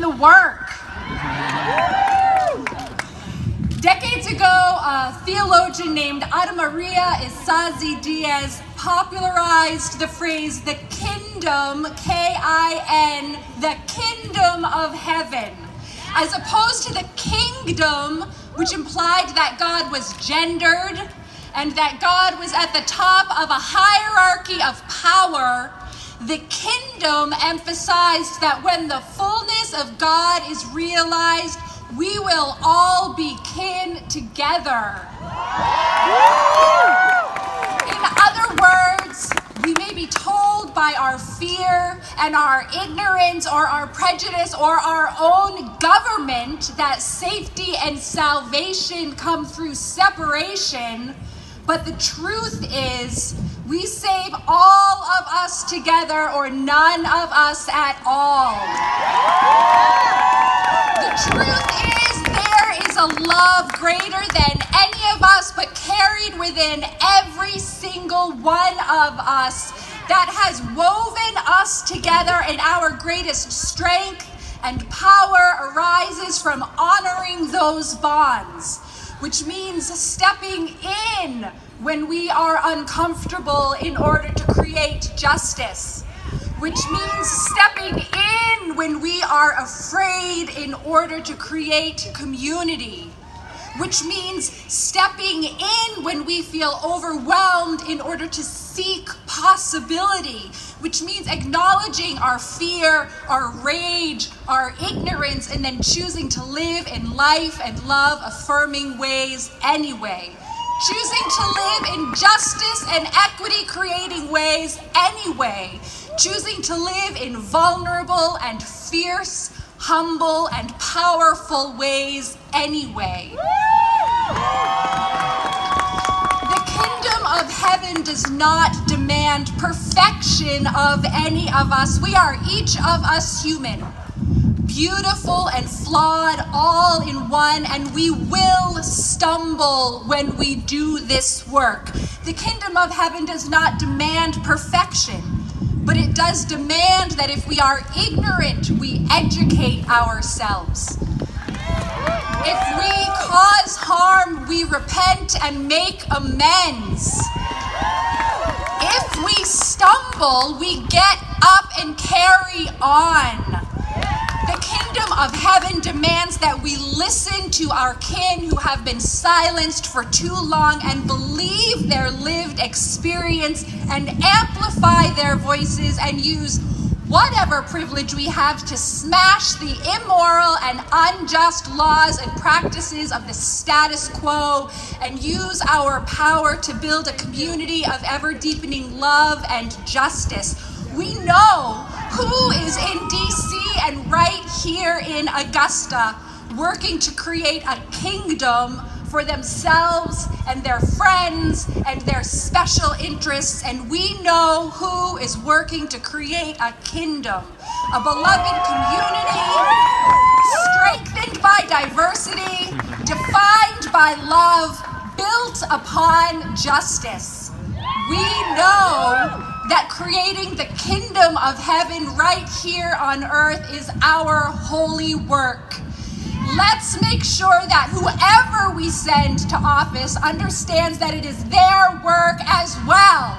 the work. Decades ago, a theologian named Ana Maria Isazi Diaz popularized the phrase, the kingdom, K-I-N, the kingdom of heaven, as opposed to the kingdom, which implied that God was gendered and that God was at the top of a hierarchy of power. The kingdom emphasized that when the fullness of God is realized, we will all be kin together. In other words, we may be told by our fear and our ignorance or our prejudice or our own government that safety and salvation come through separation, but the truth is, we save all of us together or none of us at all. The truth is, there is a love greater than any of us, but carried within every single one of us that has woven us together, and our greatest strength and power arises from honoring those bonds, which means stepping in when we are uncomfortable in order to create justice, which means stepping in when we are afraid in order to create community, which means stepping in when we feel overwhelmed in order to seek possibility, which means acknowledging our fear, our rage, our ignorance, and then choosing to live in life and love affirming ways anyway. Choosing to live in justice and equity creating ways anyway. Choosing to live in vulnerable and fierce, humble and powerful ways anyway. The kingdom of heaven does not demand perfection of any of us. We are each of us human, beautiful and flawed all in one, and we will stumble when we do this work. The kingdom of heaven does not demand perfection, but it does demand that if we are ignorant, we educate ourselves. If we cause harm, we repent and make amends. If we stumble, we get up and carry on. The kingdom of heaven demands that we listen to our kin who have been silenced for too long and believe their lived experience and amplify their voices and use whatever privilege we have to smash the immoral and unjust laws and practices of the status quo and use our power to build a community of ever-deepening love and justice. We know who is in DC and right here in Augusta working to create a kingdom for themselves and their friends and their special interests, and we know who is working to create a kingdom, a beloved community, strengthened by diversity, defined by love, built upon justice. We know that creating the kingdom of heaven right here on earth is our holy work. Let's make sure that whoever we send to office understands that it is their work as well.